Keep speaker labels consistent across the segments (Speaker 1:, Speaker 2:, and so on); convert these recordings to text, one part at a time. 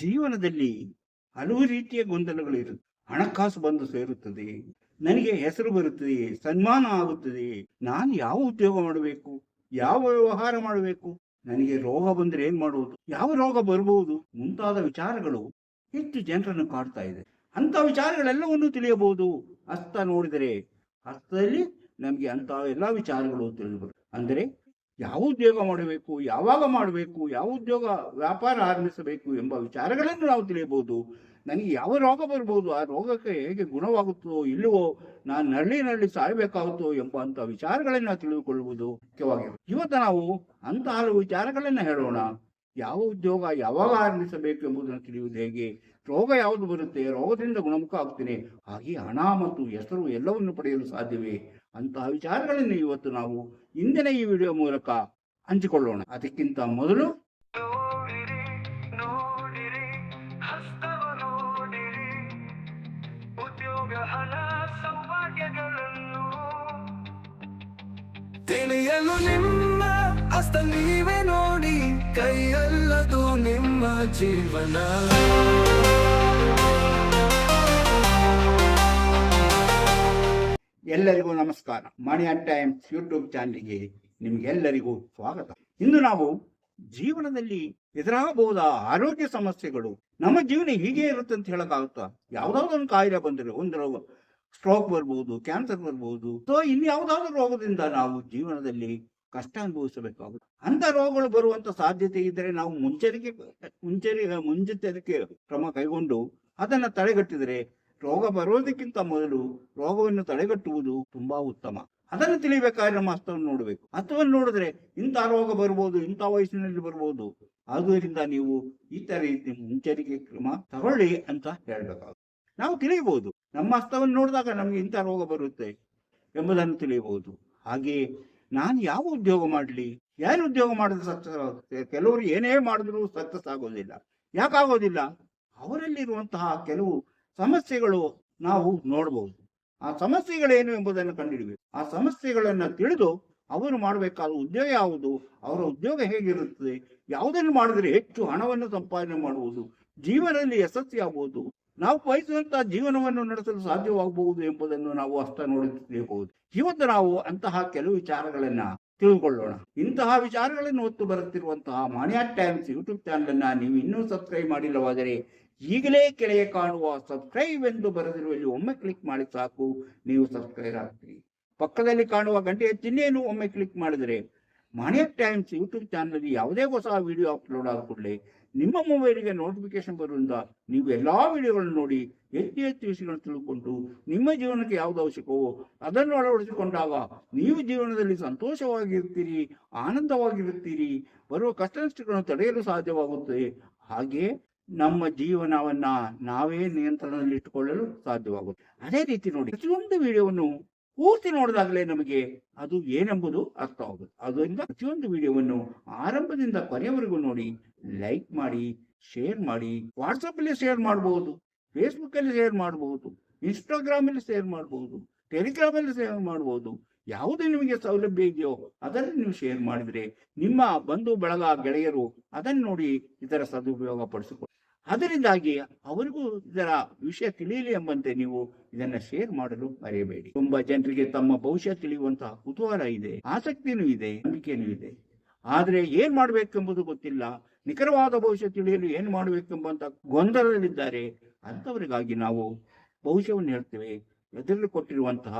Speaker 1: ಜೀವನದಲ್ಲಿ ಹಲವು ರೀತಿಯ ಗೊಂದಲಗಳಿರುತ್ತೆ. ಹಣಕಾಸು ಬಂದು ಸೇರುತ್ತದೆ, ನನಗೆ ಹೆಸರು ಬರುತ್ತದೆ, ಸನ್ಮಾನ ಆಗುತ್ತದೆ, ನಾನು ಯಾವ ಉದ್ಯೋಗ ಮಾಡಬೇಕು, ಯಾವ ವ್ಯವಹಾರ ಮಾಡಬೇಕು, ನನಗೆ ರೋಗ ಬಂದ್ರೆ ಏನ್ ಮಾಡುವುದು, ಯಾವ ರೋಗ ಬರಬಹುದು ಮುಂತಾದ ವಿಚಾರಗಳು ಹೆಚ್ಚು ಜನರನ್ನು ಕಾಡ್ತಾ ಇದೆ. ಅಂತ ವಿಚಾರಗಳೆಲ್ಲವನ್ನು ತಿಳಿಯಬಹುದು. ಹಸ್ತ ನೋಡಿದರೆ ಹಸ್ತದಲ್ಲಿ ನಮಗೆ ಅಂತ ಎಲ್ಲ ವಿಚಾರಗಳು ತಿಳಿದು ಬರುತ್ತೆ. ಅಂದರೆ ಯಾವ ಉದ್ಯೋಗ ಮಾಡಬೇಕು, ಯಾವಾಗ ಮಾಡಬೇಕು, ಯಾವ ಉದ್ಯೋಗ ವ್ಯಾಪಾರ ಆರಂಭಿಸಬೇಕು ಎಂಬ ವಿಚಾರಗಳನ್ನು ನಾವು ತಿಳಿಯಬಹುದು. ನನಗೆ ಯಾವ ರೋಗ ಬರ್ಬೋದು, ಆ ರೋಗಕ್ಕೆ ಹೇಗೆ ಗುಣವಾಗುತ್ತೋ ಇಲ್ಲವೋ, ನಾನು ನರಳಿ ಸಾಯಬೇಕಾಗುತ್ತೋ ಎಂಬಂಥ ವಿಚಾರಗಳನ್ನು ತಿಳಿದುಕೊಳ್ಳುವುದು ಮುಖ್ಯವಾಗಿರುತ್ತೆ. ಇವತ್ತು ನಾವು ಅಂತ ಹಲವು ವಿಚಾರಗಳನ್ನು ಹೇಳೋಣ. ಯಾವ ಉದ್ಯೋಗ ಯಾವಾಗ ಆರಂಭಿಸಬೇಕು ಎಂಬುದನ್ನು ತಿಳಿಯುವುದು ಹೇಗೆ, ರೋಗ ಯಾವುದು ಬರುತ್ತೆ, ರೋಗದಿಂದ ಗುಣಮುಖ ಆಗ್ತೇನೆ, ಹಾಗೆ ಹಣ ಮತ್ತು ಹೆಸರು ಎಲ್ಲವನ್ನು ಪಡೆಯಲು ಸಾಧ್ಯವೇ, ಅಂತಹ ವಿಚಾರಗಳನ್ನು ಇವತ್ತು ನಾವು ಇಂದಿನ ಈ ವಿಡಿಯೋ ಮೂಲಕ ಹಂಚಿಕೊಳ್ಳೋಣ. ಅದಕ್ಕಿಂತ ಮೊದಲು
Speaker 2: ತಿಳಿಯಲು ನಿಮ್ಮ ಹಸ್ತ ನೀವೇ ನೋಡಿ, ಕೈಯಲ್ಲದು ನಿಮ್ಮ ಜೀವನ.
Speaker 1: ಎಲ್ಲರಿಗೂ ನಮಸ್ಕಾರ. ಮಣಿ ಟೈಮ್ಸ್ ಯೂಟ್ಯೂಬ್ ಚಾನಲ್ಗೆ ನಿಮ್ಗೆಲ್ಲರಿಗೂ ಸ್ವಾಗತ. ಇಂದು ನಾವು ಜೀವನದಲ್ಲಿ ಎದುರಾಗಬಹುದ ಆರೋಗ್ಯ ಸಮಸ್ಯೆಗಳು, ನಮ್ಮ ಜೀವನ ಹೀಗೆ ಇರುತ್ತೆ ಅಂತ ಹೇಳಕ್ಕಾಗುತ್ತಾ? ಯಾವ್ದಾದ್ರು ಕಾಯಿಲೆ ಬಂದರೆ, ಒಂದು ಸ್ಟ್ರೋಕ್ ಬರ್ಬೋದು, ಕ್ಯಾನ್ಸರ್ ಬರ್ಬೋದು, ಇನ್ಯಾವುದಾದ್ರೂ ರೋಗದಿಂದ ನಾವು ಜೀವನದಲ್ಲಿ ಕಷ್ಟ ಅನುಭವಿಸಬೇಕಾಗುತ್ತೆ. ಅಂತ ರೋಗಗಳು ಬರುವಂತ ಸಾಧ್ಯತೆ ಇದ್ದರೆ ನಾವು ಮುಂಚೆಚ್ಚರಿಕೆ ಕ್ರಮ ಕೈಗೊಂಡು ಅದನ್ನ ತಡೆಗಟ್ಟಿದರೆ, ರೋಗ ಬರೋದಕ್ಕಿಂತ ಮೊದಲು ರೋಗವನ್ನು ತಡೆಗಟ್ಟುವುದು ತುಂಬಾ ಉತ್ತಮ. ಅದನ್ನು ತಿಳಿಬೇಕಾದ್ರೆ ನಮ್ಮ ಹಸ್ತವನ್ನು ನೋಡಬೇಕು. ಹಸ್ತವನ್ನು ನೋಡಿದ್ರೆ ಇಂಥ ರೋಗ ಬರ್ಬೋದು, ಇಂಥ ವಯಸ್ಸಿನಲ್ಲಿ ಬರ್ಬೋದು, ಆದ್ದರಿಂದ ನೀವು ಈ ತರ ರೀತಿ ಮುಂಚರಿಕೆ ಕ್ರಮ ತಗೊಳ್ಳಿ ಅಂತ ಹೇಳ್ಬೇಕಾಗುತ್ತೆ. ನಾವು ತಿಳಿಯಬಹುದು, ನಮ್ಮ ಹಸ್ತವನ್ನು ನೋಡಿದಾಗ ನಮ್ಗೆ ಇಂಥ ರೋಗ ಬರುತ್ತೆ ಎಂಬುದನ್ನು ತಿಳಿಯಬಹುದು. ಹಾಗೆಯೇ ನಾನು ಯಾವ ಉದ್ಯೋಗ ಮಾಡಲಿ, ಏನು ಉದ್ಯೋಗ ಮಾಡಿದ್ರೆ ಸಕ್ಸಸ್ ಆಗುತ್ತೆ. ಕೆಲವರು ಏನೇ ಮಾಡಿದ್ರು ಸಕ್ಸಸ್ ಆಗೋದಿಲ್ಲ. ಯಾಕಾಗೋದಿಲ್ಲ? ಅವರಲ್ಲಿರುವಂತಹ ಕೆಲವು ಸಮಸ್ಯೆಗಳು ನಾವು ನೋಡಬಹುದು. ಆ ಸಮಸ್ಯೆಗಳೇನು ಎಂಬುದನ್ನು ಕಂಡುಹಿಡಬೇಕು. ಆ ಸಮಸ್ಯೆಗಳನ್ನ ತಿಳಿದು ಅವರು ಮಾಡಬೇಕಾದ ಉದ್ಯೋಗ ಯಾವುದು, ಅವರ ಉದ್ಯೋಗ ಹೇಗಿರುತ್ತದೆ, ಯಾವುದನ್ನು ಮಾಡಿದ್ರೆ ಹೆಚ್ಚು ಹಣವನ್ನು ಸಂಪಾದನೆ ಮಾಡುವುದು, ಜೀವನದಲ್ಲಿ ಯಶಸ್ವಿಯಾಗಬಹುದು, ನಾವು ಬಯಸುವಂತಹ ಜೀವನವನ್ನು ನಡೆಸಲು ಸಾಧ್ಯವಾಗಬಹುದು ಎಂಬುದನ್ನು ನಾವು ಹಸ್ತ ನೋಡಿ ತಿಳಿಯಬಹುದು. ಇವತ್ತು ನಾವು ಅಂತಹ ಕೆಲವು ವಿಚಾರಗಳನ್ನ ತಿಳಿದುಕೊಳ್ಳೋಣ. ಇಂತಹ ವಿಚಾರಗಳನ್ನು ಹೊತ್ತು ಬರುತ್ತಿರುವಂತಹ ಮಣಿ ಟೈಮ್ಸ್ ಯೂಟ್ಯೂಬ್ ಚಾನಲ್ ಅನ್ನ ನೀವು ಇನ್ನೂ ಸಬ್ಸ್ಕ್ರೈಬ್ ಮಾಡಿಲ್ಲವಾದರೆ ಈಗಲೇ ಕೆಳಗೆ ಕಾಣುವ ಸಬ್ಸ್ಕ್ರೈಬ್ ಎಂದು ಬರೆದಿರುವಲ್ಲಿ ಒಮ್ಮೆ ಕ್ಲಿಕ್ ಮಾಡಿ ಸಾಕು, ನೀವು ಸಬ್ಸ್ಕ್ರೈಬ್ ಆಗ್ತೀರಿ. ಪಕ್ಕದಲ್ಲಿ ಕಾಣುವ ಗಂಟೆಯ ಚಿಹ್ನೆಯನ್ನು ಒಮ್ಮೆ ಕ್ಲಿಕ್ ಮಾಡಿದರೆ ಮಣಿ ಟೈಮ್ಸ್ ಯೂಟ್ಯೂಬ್ ಚಾನಲ್ ಯಾವುದೇ ಹೊಸ ವಿಡಿಯೋ ಅಪ್ಲೋಡ್ ಆದ ಕೂಡಲೇ ನಿಮ್ಮ ಮೊಬೈಲಿಗೆ ನೋಟಿಫಿಕೇಶನ್ ಬರುವುದರಿಂದ ನೀವು ಎಲ್ಲಾ ವಿಡಿಯೋಗಳನ್ನು ನೋಡಿ ಹೆಚ್ಚು ವಿಷಯಗಳನ್ನು ತಿಳ್ಕೊಂಡು ನಿಮ್ಮ ಜೀವನಕ್ಕೆ ಯಾವುದು ಅವಶ್ಯಕವೋ ಅದನ್ನು ಅಳವಡಿಸಿಕೊಂಡಾಗ ನೀವು ಜೀವನದಲ್ಲಿ ಸಂತೋಷವಾಗಿರ್ತೀರಿ, ಆನಂದವಾಗಿರುತ್ತೀರಿ, ಬರುವ ಕಷ್ಟ ನಷ್ಟಗಳನ್ನು ತಡೆಯಲು ಸಾಧ್ಯವಾಗುತ್ತದೆ. ಹಾಗೆ ನಮ್ಮ ಜೀವನವನ್ನ ನಾವೇ ನಿಯಂತ್ರಣದಲ್ಲಿ ಇಟ್ಟುಕೊಳ್ಳಲು ಸಾಧ್ಯವಾಗುತ್ತೆ. ಅದೇ ರೀತಿ ನೋಡಿ, ಪ್ರತಿಯೊಂದು ವಿಡಿಯೋವನ್ನು ಪೂರ್ತಿ ನೋಡಿದಾಗಲೇ ನಮಗೆ ಅದು ಏನೆಂಬುದು ಅರ್ಥವಾಗುತ್ತೆ. ಅದರಿಂದ ಪ್ರತಿಯೊಂದು ವಿಡಿಯೋವನ್ನು ಆರಂಭದಿಂದ ಕೊನೆಯವರೆಗೂ ನೋಡಿ, ಲೈಕ್ ಮಾಡಿ, ಶೇರ್ ಮಾಡಿ. ವಾಟ್ಸಪ್ ಅಲ್ಲಿ ಶೇರ್ ಮಾಡಬಹುದು, ಫೇಸ್ಬುಕ್ ಅಲ್ಲಿ ಶೇರ್ ಮಾಡಬಹುದು, ಇನ್ಸ್ಟಾಗ್ರಾಮ್ ಅಲ್ಲಿ ಶೇರ್ ಮಾಡಬಹುದು, ಟೆಲಿಗ್ರಾಮ್ ಅಲ್ಲಿ ಶೇರ್ ಮಾಡಬಹುದು. ಯಾವುದು ನಿಮಗೆ ಸೌಲಭ್ಯ ಇದೆಯೋ ಅದನ್ನು ನೀವು ಶೇರ್ ಮಾಡಿದ್ರೆ ನಿಮ್ಮ ಬಂಧು ಬಳಗ ಗೆಳೆಯರು ಅದನ್ನು ನೋಡಿ ಇದರ ಸದುಪಯೋಗ ಪಡಿಸಿಕೊಳ್ಳಿ. ಅದರಿಂದಾಗಿ ಅವರಿಗೂ ಇದರ ವಿಷಯ ತಿಳಿಯಲಿ ಎಂಬಂತೆ ನೀವು ಇದನ್ನ ಶೇರ್ ಮಾಡಲು ಮರೆಯಬೇಡಿ. ತುಂಬಾ ಜನರಿಗೆ ತಮ್ಮ ಭವಿಷ್ಯ ತಿಳಿಯುವಂತಹ ಕುತೂಹಲ ಇದೆ, ಆಸಕ್ತಿನೂ ಇದೆ, ನಂಬಿಕೆನೂ ಇದೆ. ಆದ್ರೆ ಏನ್ ಮಾಡ್ಬೇಕೆಂಬುದು ಗೊತ್ತಿಲ್ಲ. ನಿಖರವಾದ ಭವಿಷ್ಯ ತಿಳಿಯಲು ಏನ್ ಮಾಡ್ಬೇಕೆಂಬಂತ ಗೊಂದಲದಲ್ಲಿದ್ದಾರೆ. ಅಂತವರಿಗಾಗಿ ನಾವು ಭವಿಷ್ಯವನ್ನು ಹೇಳ್ತೇವೆ. ಎದುರಲ್ಲಿ ಕೊಟ್ಟಿರುವಂತಹ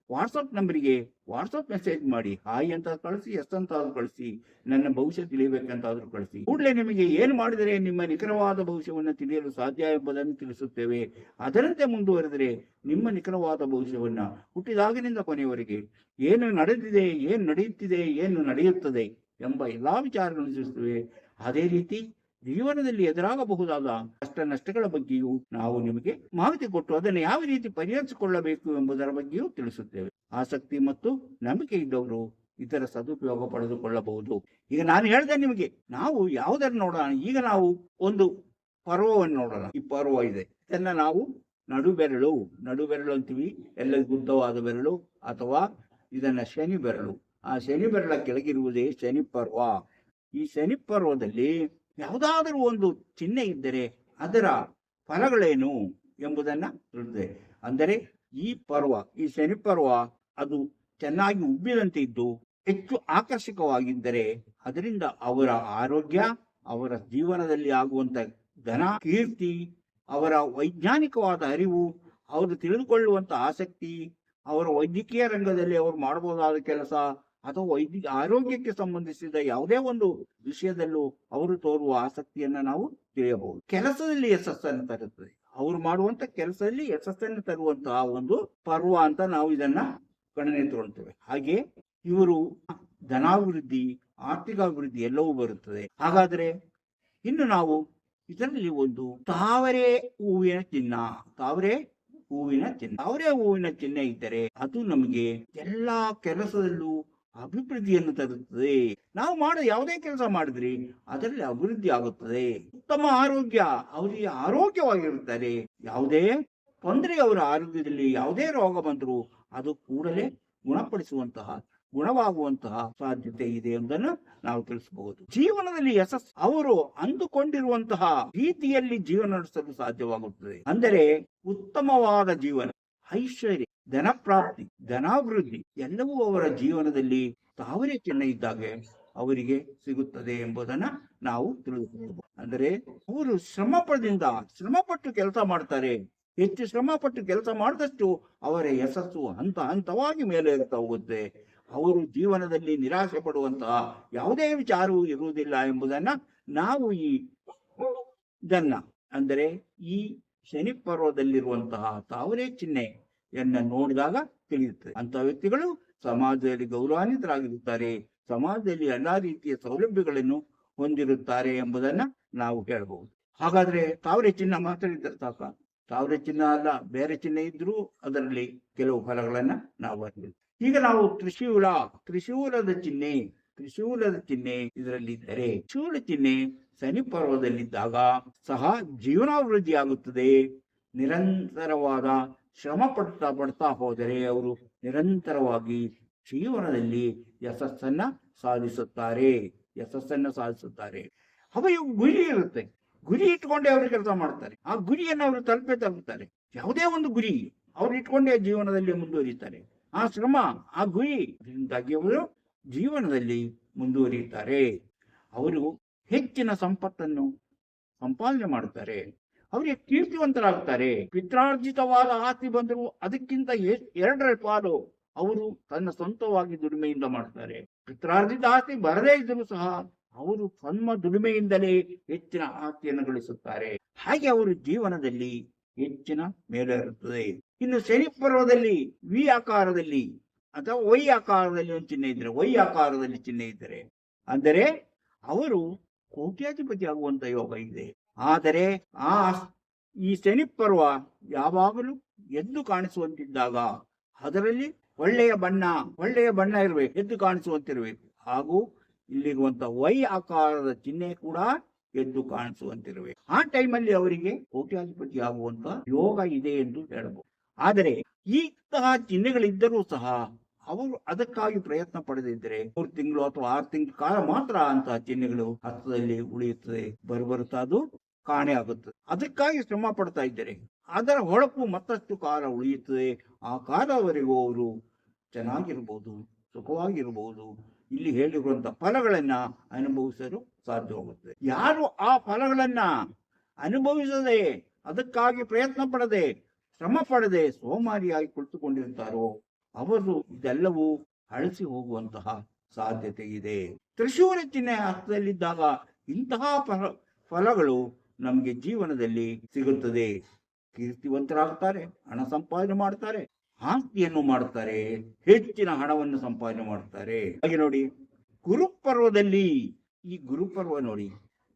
Speaker 1: ವಾಟ್ಸಪ್ ನಂಬರಿಗೆ ವಾಟ್ಸಪ್ ಮೆಸೇಜ್ ಮಾಡಿ, ಹಾಯ್ ಅಂತ ಕಳಿಸಿ, ಎಸ್ ಅಂತ ಕಳಿಸಿ, ನನ್ನ ಭವಿಷ್ಯ ತಿಳಿಯಬೇಕಂತಾದ್ರೂ ಕಳಿಸಿ. ಕೂಡಲೇ ನಿಮಗೆ ಏನು ಮಾಡಿದರೆ ನಿಮ್ಮ ನಿಖರವಾದ ಭವಿಷ್ಯವನ್ನು ತಿಳಿಯಲು ಸಾಧ್ಯ ಎಂಬುದನ್ನು ತಿಳಿಸುತ್ತೇವೆ. ಅದರಂತೆ ಮುಂದುವರೆದರೆ ನಿಮ್ಮ ನಿಖರವಾದ ಭವಿಷ್ಯವನ್ನ ಹುಟ್ಟಿದಾಗಿನಿಂದ ಕೊನೆಯವರೆಗೆ ಏನು ನಡೆದಿದೆ, ಏನು ನಡೆಯುತ್ತಿದೆ, ಏನು ನಡೆಯುತ್ತದೆ ಎಂಬ ಎಲ್ಲಾ ವಿಚಾರಗಳನ್ನು ತಿಳಿಸುತ್ತೇವೆ. ಅದೇ ರೀತಿ ಜೀವನದಲ್ಲಿ ಎದುರಾಗಬಹುದಾದ ಕಷ್ಟ ನಷ್ಟಗಳ ಬಗ್ಗೆಯೂ ನಾವು ನಿಮಗೆ ಮಾಹಿತಿ ಕೊಟ್ಟು ಅದನ್ನು ಯಾವ ರೀತಿ ಪರಿಹರಿಸಿಕೊಳ್ಳಬೇಕು ಎಂಬುದರ ಬಗ್ಗೆಯೂ ತಿಳಿಸುತ್ತೇವೆ. ಆಸಕ್ತಿ ಮತ್ತು ನಂಬಿಕೆ ಇದ್ದವರು ಇದರ ಸದುಪಯೋಗ ಪಡೆದುಕೊಳ್ಳಬಹುದು. ಈಗ ನಾನು ಹೇಳಿದೆ ನಿಮಗೆ, ನಾವು ಯಾವುದನ್ನು ನೋಡೋಣ. ಈಗ ನಾವು ಒಂದು ಪರ್ವವನ್ನು ನೋಡೋಣ. ಈ ಪರ್ವ ಇದೆ, ಇದನ್ನ ನಾವು ನಡುಬೆರಳು ಅಂತೀವಿ, ಎಲ್ಲ ಉದ್ದವಾದ ಬೆರಳು, ಅಥವಾ ಇದನ್ನ ಶನಿ ಬೆರಳು. ಆ ಶನಿ ಬೆರಳ ಕೆಳಗಿರುವುದೇ ಶನಿ ಪರ್ವ. ಈ ಶನಿ ಪರ್ವದಲ್ಲಿ ಯಾವುದಾದರೂ ಒಂದು ಚಿಹ್ನೆ ಇದ್ದರೆ ಅದರ ಫಲಗಳೇನು ಎಂಬುದನ್ನ ತಿಳಿದಿದೆ. ಅಂದರೆ ಈ ಪರ್ವ, ಈ ಶನಿ ಪರ್ವ ಅದು ಚೆನ್ನಾಗಿ ಉಬ್ಬಿದಂತೆ ಇದ್ದು ಹೆಚ್ಚು ಆಕರ್ಷಕವಾಗಿದ್ದರೆ ಅದರಿಂದ ಅವರ ಆರೋಗ್ಯ, ಅವರ ಜೀವನದಲ್ಲಿ ಆಗುವಂತ ಧನ, ಕೀರ್ತಿ, ಅವರ ವೈಜ್ಞಾನಿಕವಾದ ಅರಿವು, ಅವರು ತಿಳಿದುಕೊಳ್ಳುವಂತ ಆಸಕ್ತಿ, ಅವರ ವೈದ್ಯಕೀಯ ರಂಗದಲ್ಲಿ ಅವರು ಮಾಡಬಹುದಾದ ಕೆಲಸ ಅಥವಾ ಆರೋಗ್ಯಕ್ಕೆ ಸಂಬಂಧಿಸಿದ ಯಾವುದೇ ಒಂದು ವಿಷಯದಲ್ಲೂ ಅವರು ತೋರುವ ಆಸಕ್ತಿಯನ್ನ ನಾವು ತಿಳಿಯಬಹುದು. ಕೆಲಸದಲ್ಲಿ ಯಶಸ್ಸನ್ನು ತರುತ್ತದೆ. ಅವರು ಮಾಡುವಂತ ಕೆಲಸದಲ್ಲಿ ಯಶಸ್ಸನ್ನು ತರುವಂತಹ ಒಂದು ಪರ್ವ ಅಂತ ನಾವು ಇದನ್ನ ಗಣನೆ ತಗೊಳ್ತೇವೆ. ಹಾಗೆ ಇವರು ಧನಾಭಿವೃದ್ಧಿ, ಆರ್ಥಿಕ ಅಭಿವೃದ್ಧಿ ಎಲ್ಲವೂ ಬರುತ್ತದೆ. ಹಾಗಾದ್ರೆ ಇನ್ನು ನಾವು ಇದರಲ್ಲಿ ಒಂದು ತಾವರೆ ಹೂವಿನ ಚಿಹ್ನೆ, ತಾವರೆ ಹೂವಿನ ಚಿಹ್ನೆ ಇದ್ದರೆ ಅದು ನಮಗೆ ಎಲ್ಲಾ ಕೆಲಸದಲ್ಲೂ ಅಭಿವೃದ್ಧಿಯನ್ನು ತರುತ್ತದೆ. ನಾವು ಮಾಡೋ ಯಾವುದೇ ಕೆಲಸ ಮಾಡಿದ್ರಿ ಅದರಲ್ಲಿ ಅಭಿವೃದ್ಧಿ ಆಗುತ್ತದೆ. ಉತ್ತಮ ಆರೋಗ್ಯ, ಅವರಿಗೆ ಆರೋಗ್ಯವಾಗಿರುತ್ತಾರೆ. ಯಾವುದೇ ತೊಂದರೆ ಅವರ ಆರೋಗ್ಯದಲ್ಲಿ ಯಾವುದೇ ರೋಗ ಬಂದರೂ ಅದು ಕೂಡಲೇ ಗುಣವಾಗುವಂತಹ ಸಾಧ್ಯತೆ ಇದೆ ಎಂಬುದನ್ನು ನಾವು ತಿಳಿಸಬಹುದು. ಜೀವನದಲ್ಲಿ ಯಶಸ್ಸು, ಅವರು ಅಂದುಕೊಂಡಿರುವಂತಹ ರೀತಿಯಲ್ಲಿ ಜೀವನ ನಡೆಸಲು ಸಾಧ್ಯವಾಗುತ್ತದೆ. ಅಂದರೆ ಉತ್ತಮವಾದ ಜೀವನ, ಐಶ್ವರ್ಯ, ಧನಪ್ರಾಪ್ತಿ, ಧನಾಭಿವೃದ್ಧಿ ಎಲ್ಲವೂ ಅವರ ಜೀವನದಲ್ಲಿ ತಾವರೆ ಚಿಹ್ನೆ ಇದ್ದಾಗೆ ಅವರಿಗೆ ಸಿಗುತ್ತದೆ ಎಂಬುದನ್ನ ನಾವು ತಿಳಿದುಕೊಳ್ಳಬಹುದು. ಅಂದರೆ ಅವರು ಶ್ರಮಪಟ್ಟು ಕೆಲಸ ಮಾಡ್ತಾರೆ. ಹೆಚ್ಚು ಶ್ರಮಪಟ್ಟು ಕೆಲಸ ಮಾಡಿದಷ್ಟು ಅವರ ಯಶಸ್ಸು ಹಂತ ಹಂತವಾಗಿ ಮೇಲೆ ಇರ್ತಾ ಹೋಗುತ್ತೆ. ಅವರು ಜೀವನದಲ್ಲಿ ನಿರಾಶೆ ಪಡುವಂತಹ ಯಾವುದೇ ವಿಚಾರವೂ ಇರುವುದಿಲ್ಲ ಎಂಬುದನ್ನ ನಾವು ಇದನ್ನ ಅಂದರೆ ಈ ಶನಿ ಪರ್ವದಲ್ಲಿರುವಂತಹ ತಾವರೆ ಚಿಹ್ನೆಯನ್ನ ನೋಡಿದಾಗ ತಿಳಿಯುತ್ತದೆ. ಅಂತಹ ವ್ಯಕ್ತಿಗಳು ಸಮಾಜದಲ್ಲಿ ಗೌರವಾನ್ವಿತರಾಗಿರುತ್ತಾರೆ, ಸಮಾಜದಲ್ಲಿ ಎಲ್ಲಾ ರೀತಿಯ ಸೌಲಭ್ಯಗಳನ್ನು ಹೊಂದಿರುತ್ತಾರೆ ಎಂಬುದನ್ನ ನಾವು ಹೇಳಬಹುದು. ಹಾಗಾದ್ರೆ ತಾವರೆ ಚಿಹ್ನ ಮಾತ್ರ ಇದ್ದರೆ ಸಾಕ? ತಾವರೆ ಚಿಹ್ನ ಅಲ್ಲ, ಬೇರೆ ಚಿಹ್ನೆ ಇದ್ರೂ ಅದರಲ್ಲಿ ಕೆಲವು ಫಲಗಳನ್ನ ನಾವು ಬರ್ತೇವೆ. ಈಗ ನಾವು ತ್ರಿಶೂಲದ ಚಿಹ್ನೆ ಇದರಲ್ಲಿ ಇದ್ದರೆ, ತ್ರಿಶೂಲ ಚಿಹ್ನೆ ಶನಿ ಪರ್ವದಲ್ಲಿದ್ದಾಗ ಸಹ ಜೀವನಾಭಿವೃದ್ಧಿ ಆಗುತ್ತದೆ. ನಿರಂತರವಾದ ಶ್ರಮ ಪಡ್ತಾ ಹೋದರೆ ಅವರು ನಿರಂತರವಾಗಿ ಜೀವನದಲ್ಲಿ ಯಶಸ್ಸನ್ನ ಸಾಧಿಸುತ್ತಾರೆ. ಅವರಿಗೆ ಗುರಿ ಇರುತ್ತೆ, ಗುರಿ ಇಟ್ಕೊಂಡೇ ಅವರು ಕೆಲಸ ಮಾಡ್ತಾರೆ. ಆ ಗುರಿಯನ್ನು ಅವರು ತಲುಪುತ್ತಾರೆ. ಯಾವುದೇ ಒಂದು ಗುರಿ ಅವ್ರು ಇಟ್ಕೊಂಡೇ ಜೀವನದಲ್ಲಿ ಮುಂದುವರಿತಾರೆ. ಆ ಶ್ರಮ, ಆ ಗುರಿ, ಅದರಿಂದಾಗಿ ಅವರು ಜೀವನದಲ್ಲಿ ಮುಂದುವರಿಯುತ್ತಾರೆ. ಅವರು ಹೆಚ್ಚಿನ ಸಂಪತ್ತನ್ನು ಸಂಪಾದನೆ ಮಾಡುತ್ತಾರೆ. ಅವರಿಗೆ ಕೀರ್ತಿವಂತರಾಗುತ್ತಾರೆ. ಪಿತ್ರಾರ್ಜಿತವಾದ ಆಸ್ತಿ ಬಂದರೂ ಅದಕ್ಕಿಂತ 2 ಪಾಲು ಅವರು ತನ್ನ ಸ್ವಂತವಾಗಿ ದುಡಿಮೆಯಿಂದ ಮಾಡ್ತಾರೆ. ಪಿತ್ರಾರ್ಜಿತ ಆಸ್ತಿ ಬರದೇ ಇದ್ದರೂ ಸಹ ಅವರು ತಮ್ಮ ದುಡಿಮೆಯಿಂದಲೇ ಹೆಚ್ಚಿನ ಆಸ್ತಿಯನ್ನು ಗಳಿಸುತ್ತಾರೆ. ಹಾಗೆ ಅವರು ಜೀವನದಲ್ಲಿ ಹೆಚ್ಚಿನ ಮೇಲೆ ಇರುತ್ತದೆ. ಇನ್ನು ಶನಿ ಪರ್ವದಲ್ಲಿ ವಿ ಆಕಾರದಲ್ಲಿ ಅಥವಾ ವೈ ಆಕಾರದಲ್ಲಿ ಒಂದು ಚಿಹ್ನೆ ಇದ್ದರೆ ಅಂದರೆ ಅವರು ಕೋಟ್ಯಾಧಿಪತಿ ಆಗುವಂತ ಯೋಗ ಇದೆ. ಆದರೆ ಈ ಶನಿ ಪರ್ವ ಯಾವಾಗಲೂ ಎದ್ದು ಕಾಣಿಸುವಂತಿದ್ದಾಗ ಅದರಲ್ಲಿ ಒಳ್ಳೆಯ ಬಣ್ಣ ಇರಬೇಕು, ಎದ್ದು ಕಾಣಿಸುವಂತಿರಬೇಕು. ಹಾಗೂ ಇಲ್ಲಿರುವಂತ ವೈ ಆಕಾರದ ಚಿಹ್ನೆ ಕೂಡ ಎದ್ದು ಕಾಣಿಸುವಂತಿರಬೇಕು. ಆ ಟೈಮಲ್ಲಿ ಅವರಿಗೆ ಕೋಟ್ಯಾಧಿಪತಿ ಆಗುವಂತ ಯೋಗ ಇದೆ ಎಂದು ಹೇಳಬಹುದು. ಆದರೆ ಇಂತಹ ಚಿಹ್ನೆಗಳಿದ್ದರೂ ಸಹ ಅವರು ಅದಕ್ಕಾಗಿ ಪ್ರಯತ್ನ ಪಡೆದಿದ್ದರೆ 3 ತಿಂಗಳು ಅಥವಾ 6 ತಿಂಗಳ ಕಾಲ ಮಾತ್ರ ಅಂತಹ ಚಿಹ್ನೆಗಳು ಹಸ್ತದಲ್ಲಿ ಉಳಿಯುತ್ತದೆ. ಬರುತ್ತಾ ಅದು ಕಾಣೆ ಆಗುತ್ತದೆ. ಅದಕ್ಕಾಗಿ ಶ್ರಮ ಪಡ್ತಾ ಇದ್ದರೆ ಅದರ ಹೊಳಪು ಮತ್ತಷ್ಟು ಕಾಲ ಉಳಿಯುತ್ತದೆ. ಆ ಕಾಲವರೆಗೂ ಅವರು ಚೆನ್ನಾಗಿರ್ಬೋದು, ಸುಖವಾಗಿರ್ಬೋದು. ಇಲ್ಲಿ ಹೇಳಿರುವಂತಹ ಫಲಗಳನ್ನ ಅನುಭವಿಸಲು ಸಾಧ್ಯವಾಗುತ್ತದೆ. ಯಾರು ಆ ಫಲಗಳನ್ನ ಅನುಭವಿಸದೆ, ಅದಕ್ಕಾಗಿ ಪ್ರಯತ್ನ ಪಡದೆ, ಶ್ರಮ ಪಡದೆ ಸೋಮಾರಿಯಾಗಿ ಕುಳಿತುಕೊಂಡಿರ್ತಾರೋ ಅವರು ಇದೆಲ್ಲವೂ ಅಳಿಸಿ ಹೋಗುವಂತಹ ಸಾಧ್ಯತೆ ಇದೆ. ತ್ರಿಶೂಲ ಚಿಹ್ನೆ ಹಸ್ತದಲ್ಲಿದ್ದಾಗ ಇಂತಹ ಫಲಗಳು ನಮಗೆ ಜೀವನದಲ್ಲಿ ಸಿಗುತ್ತದೆ. ಕೀರ್ತಿವಂತರಾಗ್ತಾರೆ, ಹಣ ಸಂಪಾದನೆ ಮಾಡ್ತಾರೆ, ಆಸ್ತಿಯನ್ನು ಮಾಡ್ತಾರೆ, ಹೆಚ್ಚಿನ ಹಣವನ್ನು ಸಂಪಾದನೆ ಮಾಡ್ತಾರೆ. ಹಾಗೆ ನೋಡಿ ಗುರುಪರ್ವದಲ್ಲಿ, ಈ ಗುರುಪರ್ವ ನೋಡಿ,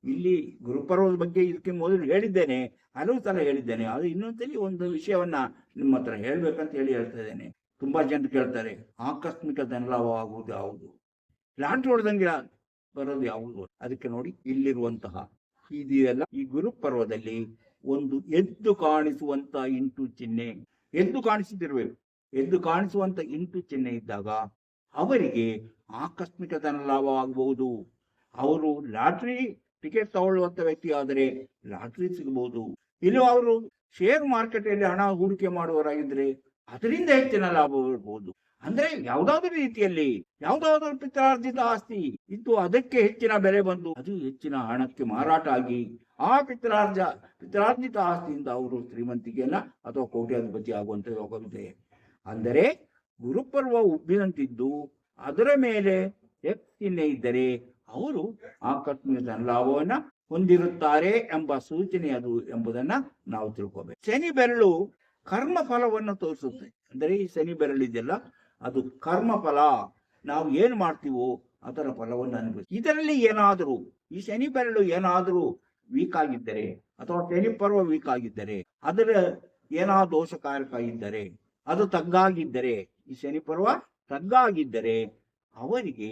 Speaker 1: ಇಲ್ಲಿ ಗುರುಪರ್ವದ ಬಗ್ಗೆ ಇದಕ್ಕೆ ಮೊದಲು ಹೇಳಿದ್ದೇನೆ, ಹಲವು ಸಲ ಹೇಳಿದ್ದೇನೆ. ಅದು ಇನ್ನೊಂದ್ಸಲಿ ಒಂದು ವಿಷಯವನ್ನ ನಿಮ್ಮ ಹತ್ರ ಹೇಳ್ಬೇಕಂತ ಹೇಳ್ತಾ ಇದ್ದೇನೆ. ತುಂಬಾ ಜನರು ಕೇಳ್ತಾರೆ, ಆಕಸ್ಮಿಕ ಧನಲಾಭ ಆಗುವುದು ಯಾವುದು, ಲಾಂಟಿ ಹೊಡೆದಂಗೆ ಬರೋದು ಯಾವುದು? ಅದಕ್ಕೆ ನೋಡಿ ಇಲ್ಲಿರುವಂತಹ ಇದೆಲ್ಲ ಈ ಗುರುಪರ್ವದಲ್ಲಿ ಒಂದು ಎದ್ದು ಕಾಣಿಸುವಂತ ಇಂಟು ಚಿಹ್ನೆ, ಎದ್ದು ಕಾಣಿಸುತ್ತಿರಬೇಕು. ಎದ್ದು ಕಾಣಿಸುವಂತ ಇಂಟು ಚಿಹ್ನೆ ಇದ್ದಾಗ ಅವರಿಗೆ ಆಕಸ್ಮಿಕ ಧನ ಲಾಭ ಆಗಬಹುದು. ಅವರು ಲಾಟ್ರಿ ಟಿಕೆಟ್ ತಗೊಳ್ಳುವಂತ ವ್ಯಕ್ತಿ ಆದರೆ ಲಾಟ್ರಿ ಸಿಗಬಹುದು. ಇನ್ನು ಅವರು ಶೇರ್ ಮಾರ್ಕೆಟ್ ಅಲ್ಲಿ ಹಣ ಹೂಡಿಕೆ ಮಾಡುವವರಾಗಿದ್ರೆ ಅದರಿಂದ ಹೆಚ್ಚಿನ ಲಾಭ ಬರ್ಬೋದು. ಅಂದ್ರೆ ಯಾವ್ದಾದ್ರು ರೀತಿಯಲ್ಲಿ ಯಾವ್ದಾದ್ರು ಪಿತ್ರಾರ್ಜಿತ ಆಸ್ತಿ ಇದ್ದು ಅದಕ್ಕೆ ಹೆಚ್ಚಿನ ಬೆಲೆ ಬಂದು ಅದು ಹೆಚ್ಚಿನ ಹಣಕ್ಕೆ ಮಾರಾಟ ಆಗಿ ಆ ಪಿತ್ರಾರ್ಜಿತ ಆಸ್ತಿಯಿಂದ ಅವರು ಶ್ರೀಮಂತಿಕೆಯನ್ನ ಅಥವಾ ಕೋಟ್ಯಾಧಿಪತಿ ಆಗುವಂತ ಯೋಗವಿದೆ. ಅಂದರೆ ಗುರುಪರ್ವ ಉಬ್ಬಿದಂತಿದ್ದು ಅದರ ಮೇಲೆ ಚಿಹ್ನೆ ಇದ್ದರೆ ಅವರು ಆಕಸ್ಮಿಕ ಧನಲಾಭವನ್ನ ಹೊಂದಿರುತ್ತಾರೆ ಎಂಬ ಸೂಚನೆ ಅದು ಎಂಬುದನ್ನ ನಾವು ತಿಳ್ಕೋಬೇಕು. ಶನಿ ಬೆರಳು ಕರ್ಮ ಫಲವನ್ನು ತೋರಿಸುತ್ತೆ. ಅಂದರೆ ಈ ಶನಿ ಬೆರಳಿದೆಯಲ್ಲ ಅದು ಕರ್ಮ ಫಲ, ನಾವು ಏನ್ ಮಾಡ್ತೀವೋ ಅದರ ಫಲವನ್ನು ಅನುಭವಿಸಿ. ಇದರಲ್ಲಿ ಏನಾದರೂ ಈ ಶನಿ ಬೆರಳು ಏನಾದರೂ ವೀಕ್ ಆಗಿದ್ದರೆ ಅಥವಾ ಶನಿ ಪರ್ವ ವೀಕ್ ಆಗಿದ್ದರೆ, ಅದರ ಏನಾದ್ರು ದೋಷಕಾರಕ ಇದ್ದರೆ, ಅದು ತಗ್ಗಾಗಿದ್ದರೆ, ಈ ಶನಿ ಪರ್ವ ತಗ್ಗಾಗಿದ್ದರೆ ಅವರಿಗೆ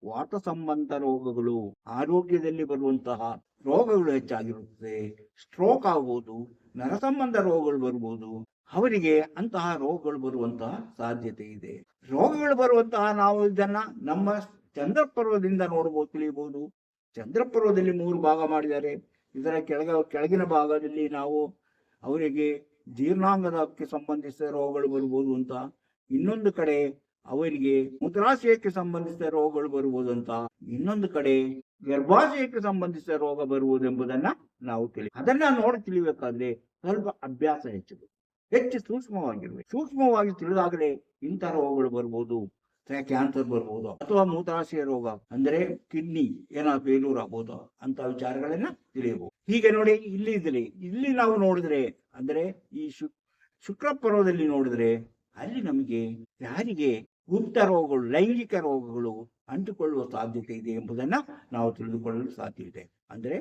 Speaker 1: ವಾತ ಸಂಬಂಧ ರೋಗಗಳು, ಆರೋಗ್ಯದಲ್ಲಿ ಬರುವಂತಹ ರೋಗಗಳು ಹೆಚ್ಚಾಗಿರುತ್ತದೆ. ಸ್ಟ್ರೋಕ್ ಆಗ್ಬೋದು, ನರ ಸಂಬಂಧ ರೋಗಗಳು ಬರ್ಬೋದು, ಅವರಿಗೆ ಅಂತಹ ರೋಗಗಳು ಬರುವಂತಹ ಸಾಧ್ಯತೆ ಇದೆ. ರೋಗಗಳು ಬರುವಂತಹ ನಾವು ಇದನ್ನ ನಮ್ಮ ಚಂದ್ರಪರ್ವದಿಂದ ನೋಡಬಹುದು, ತಿಳಿಯಬಹುದು. ಚಂದ್ರಪರ್ವದಲ್ಲಿ 3 ಭಾಗ ಮಾಡಿದ್ದಾರೆ. ಇದರ ಕೆಳಗಿನ ಭಾಗದಲ್ಲಿ ನಾವು ಅವರಿಗೆ ಜೀರ್ಣಾಂಗದಕ್ಕೆ ಸಂಬಂಧಿಸಿದ ರೋಗಗಳು ಬರ್ಬೋದು ಅಂತ, ಇನ್ನೊಂದು ಕಡೆ ಅವರಿಗೆ ಮೂತ್ರಾಶಯಕ್ಕೆ ಸಂಬಂಧಿಸಿದ ರೋಗಗಳು ಬರುವುದು ಅಂತ, ಇನ್ನೊಂದು ಕಡೆ ಗರ್ಭಾಶಯಕ್ಕೆ ಸಂಬಂಧಿಸಿದ ರೋಗ ಬರುವುದು ಎಂಬುದನ್ನ ನಾವು ಅದನ್ನ ನೋಡಿ ತಿಳಿಬೇಕಾದ್ರೆ ಸ್ವಲ್ಪ ಅಭ್ಯಾಸ ಹೆಚ್ಚು ಸೂಕ್ಷ್ಮವಾಗಿರ್ಬೇಕು. ಸೂಕ್ಷ್ಮವಾಗಿ ತಿಳಿದಾಗಲೇ ಇಂತಹ ರೋಗಗಳು ಬರ್ಬೋದು. ಕ್ಯಾನ್ಸರ್ ಬರ್ಬೋದು, ಅಥವಾ ಮೂತ್ರಾಶಯ ರೋಗ ಅಂದ್ರೆ ಕಿಡ್ನಿ ಏನಾದ್ರು ಫೇಲ್ಯೂರ್ ಆಗ್ಬೋದು ಅಂತ ವಿಚಾರಗಳನ್ನ ತಿಳಿಯಬಹುದು. ಹೀಗೆ ನೋಡಿ ಇಲ್ಲಿ ನಾವು ನೋಡಿದ್ರೆ ಅಂದ್ರೆ ಈ ಶುಕ್ರ ಪರ್ವದಲ್ಲಿ ನೋಡಿದ್ರೆ ಅಲ್ಲಿ ನಮಗೆ ಯಾರಿಗೆ ಗುಪ್ತ ರೋಗಗಳು, ಲೈಂಗಿಕ ರೋಗಗಳು ಅಂಟಿಕೊಳ್ಳುವ ಸಾಧ್ಯತೆ ಇದೆ ಎಂಬುದನ್ನ ನಾವು ತಿಳಿದುಕೊಳ್ಳಲು ಸಾಧ್ಯ ಇದೆ. ಅಂದ್ರೆ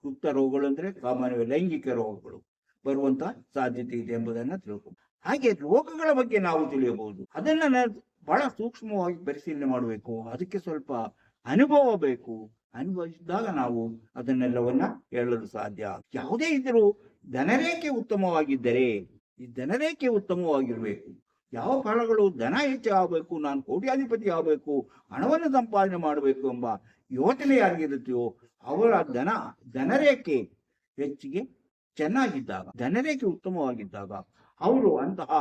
Speaker 1: ಗುಪ್ತ ರೋಗಗಳು ಅಂದ್ರೆ ಸಾಮಾನ್ಯವಾಗಿ ಲೈಂಗಿಕ ರೋಗಗಳು ಬರುವಂತ ಸಾಧ್ಯತೆ ಇದೆ ಎಂಬುದನ್ನ ತಿಳ್ಕೊಂಡು, ಹಾಗೆ ರೋಗಗಳ ಬಗ್ಗೆ ನಾವು ತಿಳಿಯಬಹುದು. ಅದನ್ನ ಬಹಳ ಸೂಕ್ಷ್ಮವಾಗಿ ಪರಿಶೀಲನೆ ಮಾಡಬೇಕು. ಅದಕ್ಕೆ ಸ್ವಲ್ಪ ಅನುಭವ ಬೇಕು. ಅನುಭವಿಸಿದಾಗ ನಾವು ಅದನ್ನೆಲ್ಲವನ್ನ ಹೇಳಲು ಸಾಧ್ಯ. ಯಾವುದೇ ಇದ್ರೂ ಧನರೇಖೆ ಉತ್ತಮವಾಗಿದ್ದರೆ, ಈ ಧನರೇಖೆ ಉತ್ತಮವಾಗಿರ್ಬೇಕು. ಯಾವ ಫಲಗಳು ಧನ ಹೆಚ್ಚಾಗಬೇಕು, ನಾನು ಕೋಟ್ಯಾಧಿಪತಿ ಆಗಬೇಕು, ಹಣವನ್ನು ಸಂಪಾದನೆ ಮಾಡಬೇಕು ಎಂಬ ಯೋಚನೆ ಯಾರಿಗಿರುತ್ತೆಯೋ ಅವರ ಧನರೇಖೆ ಹೆಚ್ಚಿಗೆ ಚೆನ್ನಾಗಿದ್ದಾಗ, ಧನರೇಖೆ ಉತ್ತಮವಾಗಿದ್ದಾಗ ಅವರು ಅಂತಹ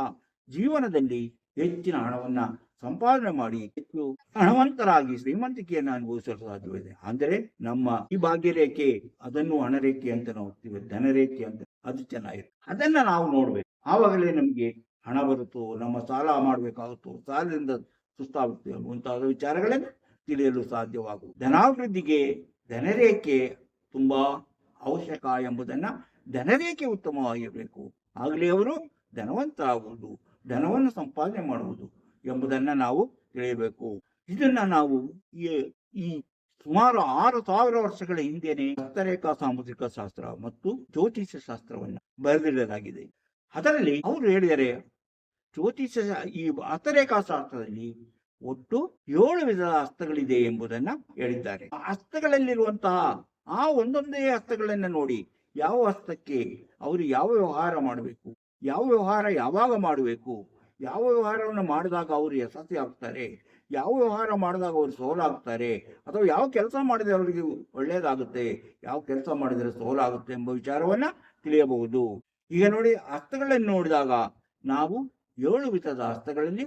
Speaker 1: ಜೀವನದಲ್ಲಿ ಹೆಚ್ಚಿನ ಹಣವನ್ನ ಸಂಪಾದನೆ ಮಾಡಿ ಹೆಚ್ಚು ಹಣವಂತರಾಗಿ ಶ್ರೀಮಂತಿಕೆಯನ್ನು ಅನುಭವಿಸಲು ಸಾಧ್ಯವಿದೆ. ಅಂದರೆ ನಮ್ಮ ಈ ಭಾಗ್ಯರೇಖೆ ಅದನ್ನು ಹಣರೇಖೆ ಅಂತ ನೋಡ್ತೀವಿ, ಧನರೇಖೆ ಅಂತ ಅದು ಚೆನ್ನಾಗಿದೆ. ಅದನ್ನ ನಾವು ನೋಡ್ಬೇಕು. ಆವಾಗಲೇ ನಮ್ಗೆ ಹಣ ಬರುತ್ತೋ, ನಮ್ಮ ಸಾಲ ಮಾಡ್ಬೇಕಾಗುತ್ತೋ, ಸಾಲದಿಂದ ಸುಸ್ತಾಗುತ್ತೆ ಮುಂತಾದ ವಿಚಾರಗಳನ್ನು ತಿಳಿಯಲು ಸಾಧ್ಯವಾಗುವುದು. ಧನಾಭಿವೃದ್ಧಿಗೆ ಧನರೇಖೆ ತುಂಬಾ ಅವಶ್ಯಕ ಎಂಬುದನ್ನ, ಧನರೇಖೆ ಉತ್ತಮವಾಗಿರಬೇಕು. ಆಗಲೇ ಅವರು ಧನವಂತರಾಗುವುದು, ಧನವನ್ನು ಸಂಪಾದನೆ ಮಾಡುವುದು ಎಂಬುದನ್ನ ನಾವು ತಿಳಿಯಬೇಕು. ಇದನ್ನ ನಾವು ಈ ಸುಮಾರು 6000 ವರ್ಷಗಳ ಹಿಂದೆನೆ ಹಸ್ತರೇಖಾ ಸಾಮುದ್ರಿಕ ಶಾಸ್ತ್ರ ಮತ್ತು ಜ್ಯೋತಿಷ್ಯ ಶಾಸ್ತ್ರವನ್ನ ಬರೆದಿಡಲಾಗಿದೆ. ಅದರಲ್ಲಿ ಅವರು ಹೇಳಿದರೆ ಈ ಹಸ್ತರೇಖಾ ಶಾಸ್ತ್ರದಲ್ಲಿ ಒಟ್ಟು 7 ವಿಧದ ಹಸ್ತಗಳಿದೆ ಎಂಬುದನ್ನ ಹೇಳಿದ್ದಾರೆ. ಆ ಹಸ್ತಗಳಲ್ಲಿರುವಂತಹ ಆ ಒಂದೊಂದೇ ಹಸ್ತಗಳನ್ನ ನೋಡಿ ಯಾವ ಹಸ್ತಕ್ಕೆ ಅವರು ಯಾವ ವ್ಯವಹಾರ ಮಾಡಬೇಕು, ಯಾವ ವ್ಯವಹಾರ ಯಾವಾಗ ಮಾಡಬೇಕು, ಯಾವ ವ್ಯವಹಾರವನ್ನು ಮಾಡಿದಾಗ ಅವರು ಯಶಸ್ವಿ ಆಗ್ತಾರೆ, ಯಾವ ವ್ಯವಹಾರ ಮಾಡಿದಾಗ ಅವರು ಸೋಲಾಗ್ತಾರೆ, ಅಥವಾ ಯಾವ ಕೆಲಸ ಮಾಡಿದರೆ ಅವರಿಗೆ ಒಳ್ಳೆಯದಾಗುತ್ತೆ, ಯಾವ ಕೆಲಸ ಮಾಡಿದರೆ ಸೋಲಾಗುತ್ತೆ ಎಂಬ ವಿಚಾರವನ್ನ ತಿಳಿಯಬಹುದು. ಈಗ ನೋಡಿ, ಹಸ್ತಗಳನ್ನು ನೋಡಿದಾಗ ನಾವು 7 ವಿಧದ ಹಸ್ತಗಳಲ್ಲಿ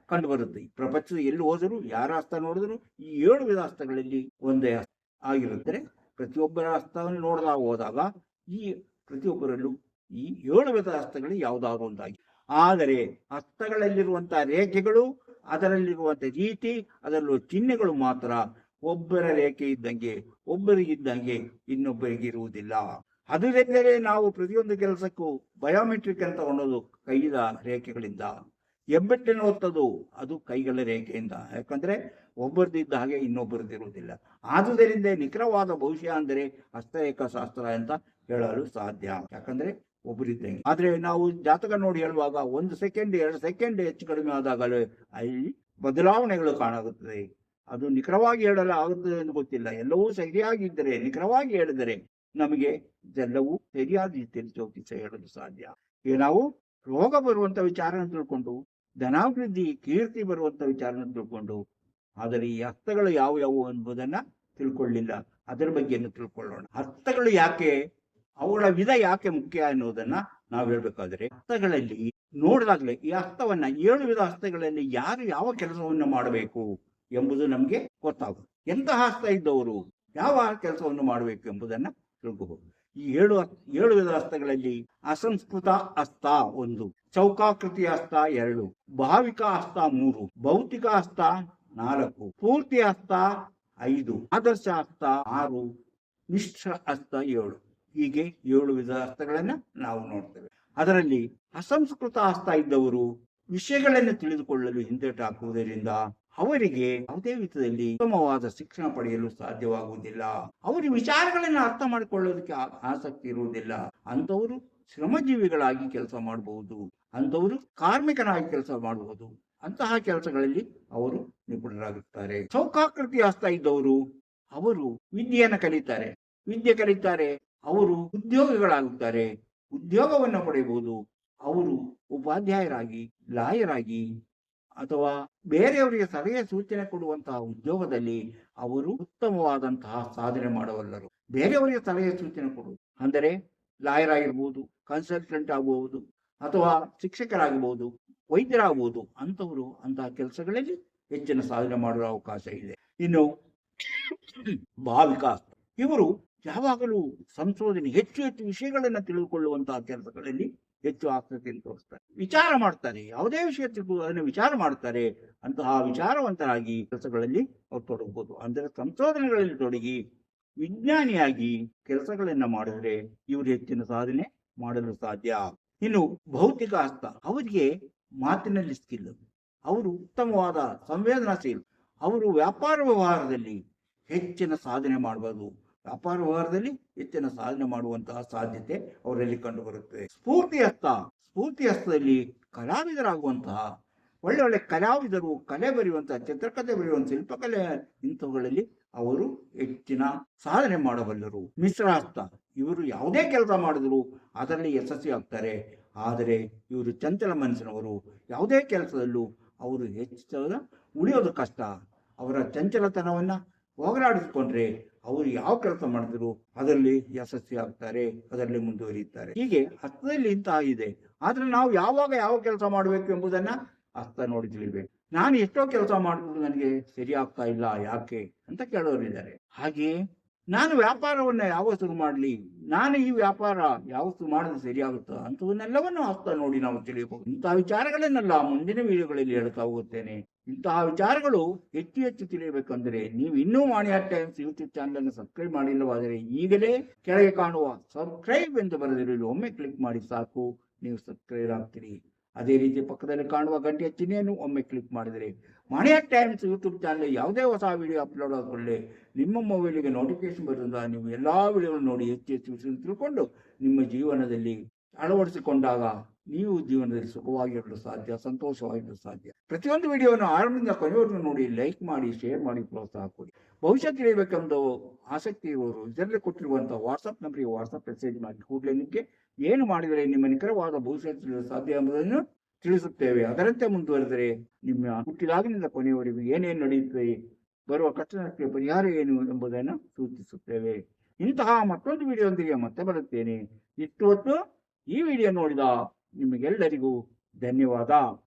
Speaker 1: ಕಂಡು ಬರುತ್ತೆ. ಈ ಪ್ರಪಂಚದ ಎಲ್ಲಿ ಹೋದರೂ ಯಾರ ಹಸ್ತ ನೋಡಿದ್ರು ಈ 7 ವಿಧ ಹಸ್ತಗಳಲ್ಲಿ ಒಂದೇ ಆಗಿರುತ್ತೆ. ಪ್ರತಿಯೊಬ್ಬರ ಹಸ್ತವನ್ನು ನೋಡಿದಾಗ ಹೋದಾಗ ಈ ಪ್ರತಿಯೊಬ್ಬರಲ್ಲೂ ಈ 7 ವಿಧದ ಹಸ್ತಗಳು ಯಾವುದಾದ್ರು ಒಂದಾಗಿ, ಆದರೆ ಹಸ್ತಗಳಲ್ಲಿರುವಂತಹ ರೇಖೆಗಳು, ಅದರಲ್ಲಿರುವಂತಹ ರೀತಿ, ಅದರಲ್ಲಿರುವ ಚಿಹ್ನೆಗಳು ಮಾತ್ರ ಒಬ್ಬರ ರೇಖೆ ಇದ್ದಂಗೆ ಒಬ್ಬರಿಗಿದ್ದಂಗೆ ಇನ್ನೊಬ್ಬರಿಗೆ ಇರುವುದಿಲ್ಲ. ಅದುದೆಂದರೆ ನಾವು ಪ್ರತಿಯೊಂದು ಕೆಲಸಕ್ಕೂ ಬಯೋಮೆಟ್ರಿಕ್ ಅಂತ ತಗೊಳ್ಳೋದು ಕೈದ ರೇಖೆಗಳಿಂದ, ಹೆಬ್ಬೆಟ್ಟನ್ನು ಒತ್ತದು ಅದು ಕೈಗಳ ರೇಖೆಯಿಂದ. ಯಾಕಂದ್ರೆ ಒಬ್ಬರದಿದ್ದ ಹಾಗೆ ಇನ್ನೊಬ್ಬರದಿರುವುದಿಲ್ಲ. ಆದುದರಿಂದ ನಿಖರವಾದ ಭವಿಷ್ಯ ಅಂದರೆ ಹಸ್ತರೇಖಾ ಶಾಸ್ತ್ರ ಅಂತ ಹೇಳಲು ಸಾಧ್ಯ. ಯಾಕಂದ್ರೆ ಒಬ್ಬರಿದ್ದಂಗೆ. ಆದ್ರೆ ನಾವು ಜಾತಕ ನೋಡಿ ಹೇಳುವಾಗ 1 ಸೆಕೆಂಡ್ 2 ಸೆಕೆಂಡ್ ಹೆಚ್ಚು ಕಡಿಮೆ ಆದಾಗಲೇ ಅಲ್ಲಿ ಬದಲಾವಣೆಗಳು ಕಾಣಾಗುತ್ತದೆ. ಅದು ನಿಖರವಾಗಿ ಹೇಳಲು ಆಗುತ್ತದೆ ಎಂದು ಗೊತ್ತಿಲ್ಲ. ಎಲ್ಲವೂ ಸರಿಯಾಗಿದ್ದರೆ, ನಿಖರವಾಗಿ ಹೇಳಿದರೆ ನಮಗೆ ಇದೆಲ್ಲವೂ ಸರಿಯಾದ ರೀತಿಯಲ್ಲಿ ಜ್ಯೋತಿಷ್ಯ ಹೇಳಲು ಸಾಧ್ಯ. ಈಗ ನಾವು ರೋಗ ಬರುವಂತ ವಿಚಾರನ ತಿಳ್ಕೊಂಡು, ಧನಾಭಿವೃದ್ಧಿ ಕೀರ್ತಿ ಬರುವಂತ ವಿಚಾರನ ತಿಳ್ಕೊಂಡು, ಆದರೆ ಈ ಹಸ್ತಗಳು ಯಾವುವು ಎಂಬುದನ್ನ ತಿಳ್ಕೊಳ್ಳಿಲ್ಲ. ಅದರ ಬಗ್ಗೆಯನ್ನು ತಿಳ್ಕೊಳ್ಳೋಣ. ಹಸ್ತಗಳು ಯಾಕೆ, ಅವುಗಳ ವಿಧ ಯಾಕೆ ಮುಖ್ಯ ಅನ್ನೋದನ್ನ ನಾವು ಹೇಳ್ಬೇಕಾದ್ರೆ, ಹಸ್ತಗಳಲ್ಲಿ ನೋಡಿದಾಗಲೇ ಈ ಹಸ್ತವನ್ನ 7 ವಿಧ ಹಸ್ತಗಳಲ್ಲಿ ಯಾರು ಯಾವ ಕೆಲಸವನ್ನು ಮಾಡಬೇಕು ಎಂಬುದು ನಮ್ಗೆ ಗೊತ್ತಾಗುತ್ತೆ. ಎಂತಹ ಹಸ್ತ ಇದ್ದವರು ಯಾವ ಕೆಲಸವನ್ನು ಮಾಡಬೇಕು ಎಂಬುದನ್ನ ತಿಳ್ಕೋಬಹುದು. ಈ 7 ವಿಧ ಹಸ್ತಗಳಲ್ಲಿ ಅಸಂಸ್ಕೃತ ಹಸ್ತ 1, ಚೌಕಾಕೃತಿಯ ಹಸ್ತ 2, ಭಾವಿಕ ಹಸ್ತ 3, ಭೌತಿಕ ಹಸ್ತ 4, ಪೂರ್ತಿ ಹಸ್ತ 5, ಆದರ್ಶ ಹಸ್ತ 6, ಮಿಶ್ರ ಹಸ್ತ 7. ಹೀಗೆ 7 ವಿಧ ಹಸ್ತಗಳನ್ನ ನಾವು ನೋಡ್ತೇವೆ. ಅದರಲ್ಲಿ ಅಸಂಸ್ಕೃತ ಹಸ್ತ ಇದ್ದವರು ವಿಷಯಗಳನ್ನು ತಿಳಿದುಕೊಳ್ಳಲು ಹಿಂದೇಟು ಹಾಕುವುದರಿಂದ ಅವರಿಗೆ ಯಾವುದೇ ವಿಧದಲ್ಲಿ ಉತ್ತಮವಾದ ಶಿಕ್ಷಣ ಪಡೆಯಲು ಸಾಧ್ಯವಾಗುವುದಿಲ್ಲ. ಅವರಿಗೆ ವಿಚಾರಗಳನ್ನು ಅರ್ಥ ಮಾಡಿಕೊಳ್ಳೋದಕ್ಕೆ ಆಸಕ್ತಿ ಇರುವುದಿಲ್ಲ. ಅಂಥವರು ಶ್ರಮಜೀವಿಗಳಾಗಿ ಕೆಲಸ ಮಾಡಬಹುದು, ಅಂಥವರು ಕಾರ್ಮಿಕರಾಗಿ ಕೆಲಸ ಮಾಡಬಹುದು. ಅಂತಹ ಕೆಲಸಗಳಲ್ಲಿ ಅವರು ನಿಪುಣರಾಗುತ್ತಾರೆ. ಚೌಕಾಕೃತಿ ಹಸ್ತ ಇದ್ದವರು ಅವರು ವಿದ್ಯೆಯನ್ನು ಕಲಿತಾರೆ, ಅವರು ಉದ್ಯೋಗಿಗಳಾಗುತ್ತಾರೆ, ಉದ್ಯೋಗವನ್ನು ಪಡೆಯಬಹುದು. ಅವರು ಉಪಾಧ್ಯಾಯರಾಗಿ, ಲಾಯರಾಗಿ ಅಥವಾ ಬೇರೆಯವರಿಗೆ ಸಲಹೆ ಸೂಚನೆ ಕೊಡುವಂತಹ ಉದ್ಯೋಗದಲ್ಲಿ ಅವರು ಉತ್ತಮವಾದಂತಹ ಸಾಧನೆ ಮಾಡಬಲ್ಲರು. ಬೇರೆಯವರಿಗೆ ಸಲಹೆ ಸೂಚನೆ ಕೊಡುವುದು ಅಂದರೆ ಲಾಯರ್ ಆಗಿರ್ಬೋದು, ಕನ್ಸಲ್ಟೆಂಟ್ ಆಗಬಹುದು, ಅಥವಾ ಶಿಕ್ಷಕರಾಗಬಹುದು, ವೈದ್ಯರಾಗಬಹುದು. ಅಂಥವರು ಅಂತಹ ಕೆಲಸಗಳಲ್ಲಿ ಹೆಚ್ಚಿನ ಸಾಧನೆ ಮಾಡುವ ಅವಕಾಶ ಇದೆ. ಇನ್ನು ಭಾವಿಕ ಹಸ್ತ, ಇವರು ಯಾವಾಗಲೂ ಸಂಶೋಧನೆ, ಹೆಚ್ಚು ವಿಷಯಗಳನ್ನು ತಿಳಿದುಕೊಳ್ಳುವಂತಹ ಕೆಲಸಗಳಲ್ಲಿ ಹೆಚ್ಚು ಆಸಕ್ತಿಯನ್ನು ತೋರಿಸ್ತಾರೆ, ವಿಚಾರ ಮಾಡ್ತಾರೆ, ಯಾವುದೇ ವಿಷಯ ಅದನ್ನು ವಿಚಾರ ಮಾಡ್ತಾರೆ. ಅಂತಹ ವಿಚಾರವಂತರಾಗಿ ಕೆಲಸಗಳಲ್ಲಿ ಅವ್ರು ತೊಡಗಬಹುದು. ಅಂದರೆ ಸಂಶೋಧನೆಗಳಲ್ಲಿ ತೊಡಗಿ ವಿಜ್ಞಾನಿಯಾಗಿ ಕೆಲಸಗಳನ್ನ ಮಾಡಿದ್ರೆ ಇವರು ಹೆಚ್ಚಿನ ಸಾಧನೆ ಮಾಡಲು ಸಾಧ್ಯ. ಇನ್ನು ಭೌತಿಕ ಹಸ್ತ, ಅವರಿಗೆ ಮಾತಿನಲ್ಲಿ ಸ್ಕಿಲ್, ಅವರು ಉತ್ತಮವಾದ ಸಂವೇದನಾಶೀಲ, ಅವರು ವ್ಯಾಪಾರ ವ್ಯವಹಾರದಲ್ಲಿ ಹೆಚ್ಚಿನ ಸಾಧನೆ ಮಾಡಬಹುದು. ವ್ಯಾಪಾರ ವ್ಯವಹಾರದಲ್ಲಿ ಹೆಚ್ಚಿನ ಸಾಧನೆ ಮಾಡುವಂತಹ ಸಾಧ್ಯತೆ ಅವರಲ್ಲಿ ಕಂಡು ಬರುತ್ತದೆ. ಸ್ಫೂರ್ತಿ ಹಸ್ತದಲ್ಲಿ ಕಲಾವಿದರಾಗುವಂತಹ ಒಳ್ಳೆ ಕಲಾವಿದರು, ಕಲೆ ಬರೆಯುವಂತಹ, ಚಿತ್ರಕಥೆ ಬರೆಯುವಂತಹ, ಶಿಲ್ಪಕಲೆ, ಇಂಥವುಗಳಲ್ಲಿ ಅವರು ಹೆಚ್ಚಿನ ಸಾಧನೆ ಮಾಡಬಲ್ಲರು. ಮಿಶ್ರ ಹಸ್ತ, ಇವರು ಯಾವುದೇ ಕೆಲಸ ಮಾಡಿದ್ರು ಅದರಲ್ಲಿ ಯಶಸ್ವಿ ಆಗ್ತಾರೆ. ಆದರೆ ಇವರು ಚಂಚಲ ಮನಸ್ಸಿನವರು, ಯಾವುದೇ ಕೆಲಸದಲ್ಲೂ ಅವರು ಹೆಚ್ಚು ಉಳಿಯೋದು ಕಷ್ಟ. ಅವರ ಚಂಚಲತನವನ್ನ ಹೋಗಲಾಡಿಸಿಕೊಂಡ್ರೆ ಅವರು ಯಾವ ಕೆಲಸ ಮಾಡಿದ್ರು ಅದರಲ್ಲಿ ಯಶಸ್ವಿ ಆಗ್ತಾರೆ, ಅದರಲ್ಲಿ ಮುಂದುವರಿಯುತ್ತಾರೆ. ಹೀಗೆ ಹಸ್ತದಲ್ಲಿ ಇಂತಹ ಇದೆ. ಆದ್ರೆ ನಾವು ಯಾವಾಗ ಯಾವ ಕೆಲಸ ಮಾಡಬೇಕು ಎಂಬುದನ್ನ ಹಸ್ತ ನೋಡಿ ತಿಳಿಬೇಕು. ನಾನು ಎಷ್ಟೋ ಕೆಲಸ ಮಾಡಿದ್ರು ನನಗೆ ಸರಿ ಆಗ್ತಾ ಇಲ್ಲ, ಯಾಕೆ ಅಂತ ಕೇಳೋರಿದ್ದಾರೆ. ಹಾಗೆಯೇ ನಾನು ವ್ಯಾಪಾರವನ್ನ ಯಾವ ಶುರು ಮಾಡಲಿ, ನಾನು ಈ ವ್ಯಾಪಾರ ಯಾವತ್ತು ಮಾಡಿದ್ರೆ ಸರಿಯಾಗುತ್ತಾ ಅಂತವನ್ನೆಲ್ಲವನ್ನು ಹಸ್ತ ನೋಡಿ ನಾವು ತಿಳಿಯಬಹುದು. ಇಂತಹ ವಿಚಾರಗಳನ್ನೆಲ್ಲ ಮುಂದಿನ ವಿಡಿಯೋಗಳಲ್ಲಿ ಹೇಳ್ತಾ ಹೋಗುತ್ತೇನೆ. ಇಂತಹ ವಿಚಾರಗಳು ಹೆಚ್ಚು ತಿಳಿಯಬೇಕಂದ್ರೆ ನೀವು ಇನ್ನೂ ಮಾಣಿಯ ಟೈಮ್ಸ್ ಯೂಟ್ಯೂಬ್ ಚಾನಲ್ ಅನ್ನು ಸಬ್ಸ್ಕ್ರೈಬ್ ಮಾಡಿಲ್ಲವಾದರೆ ಈಗಲೇ ಕೆಳಗೆ ಕಾಣುವ ಸಬ್ಸ್ಕ್ರೈಬ್ ಎಂದು ಬರೆದಿರಲು ಒಮ್ಮೆ ಕ್ಲಿಕ್ ಮಾಡಿ ಸಾಕು, ನೀವು ಸಬ್ಸ್ಕ್ರೈಬ್ ಆಗ್ತೀರಿ. ಅದೇ ರೀತಿ ಪಕ್ಕದಲ್ಲಿ ಕಾಣುವ ಗಂಟೆಯ ಚಿಹ್ನೆಯನ್ನು ಒಮ್ಮೆ ಕ್ಲಿಕ್ ಮಾಡಿದರೆ ಮಾಣಿಯ ಟೈಮ್ಸ್ ಯೂಟ್ಯೂಬ್ ಚಾನಲ್ ಯಾವುದೇ ಹೊಸ ವಿಡಿಯೋ ಅಪ್ಲೋಡ್ ಆದಕೊಳ್ಳೆ ನಿಮ್ಮ ಮೊಬೈಲಿಗೆ ನೋಟಿಫಿಕೇಶನ್ ಬರೋದ್ರಿಂದ ನೀವು ಎಲ್ಲಾ ವಿಡಿಯೋಗಳನ್ನು ನೋಡಿ ಹೆಚ್ಚು ವಿಷಯ ತಿಳ್ಕೊಂಡು ನಿಮ್ಮ ಜೀವನದಲ್ಲಿ ಅಳವಡಿಸಿಕೊಂಡಾಗ ನೀವು ಜೀವನದಲ್ಲಿ ಸುಖವಾಗಿರಲು ಸಾಧ್ಯ, ಸಂತೋಷವಾಗಿರಲು ಸಾಧ್ಯ. ಪ್ರತಿಯೊಂದು ವಿಡಿಯೋವನ್ನು ಆರಂಭದಿಂದ ಕೊನೆಯವರೆಗೂ ನೋಡಿ, ಲೈಕ್ ಮಾಡಿ, ಶೇರ್ ಮಾಡಿ, ಪ್ರೋತ್ಸಾಹ ಕೊಡಿ. ಭವಿಷ್ಯ ತಿಳಿಯಬೇಕೆಂದು ಆಸಕ್ತಿ ಇರುವವರು ಇದರಲ್ಲಿ ಕೊಟ್ಟಿರುವಂತಹ ವಾಟ್ಸಪ್ ನಂಬರಿಗೆ ವಾಟ್ಸಪ್ ಮೆಸೇಜ್ ಮಾಡಿ ಕೂಡಲೇ ನಿಮಗೆ ಏನು ಮಾಡಿದರೆ ನಿಮ್ಮ ನಿಖರವಾದ ಭವಿಷ್ಯ ತಿಳಿಯಲು ಸಾಧ್ಯ ಎಂಬುದನ್ನು ತಿಳಿಸುತ್ತೇವೆ. ಅದರಂತೆ ಮುಂದುವರೆದರೆ ನಿಮ್ಮ ಹುಟ್ಟಿದಾಗಿನಿಂದ ಕೊನೆಯವರೆಗೂ ಏನೇನು ನಡೆಯುತ್ತದೆ, ಬರುವ ಕಷ್ಟಕ್ಕೆ ಪರಿಹಾರ ಏನು ಎಂಬುದನ್ನು ಸೂಚಿಸುತ್ತೇವೆ. ಇಂತಹ ಮತ್ತೊಂದು ವಿಡಿಯೋದೊಂದಿಗೆ ಮತ್ತೆ ಬರುತ್ತೇನೆ. ಇಷ್ಟು ಹೊತ್ತು ಈ ವಿಡಿಯೋ ನೋಡಿದ ನಿಮಗೆಲ್ಲರಿಗೂ ಧನ್ಯವಾದ.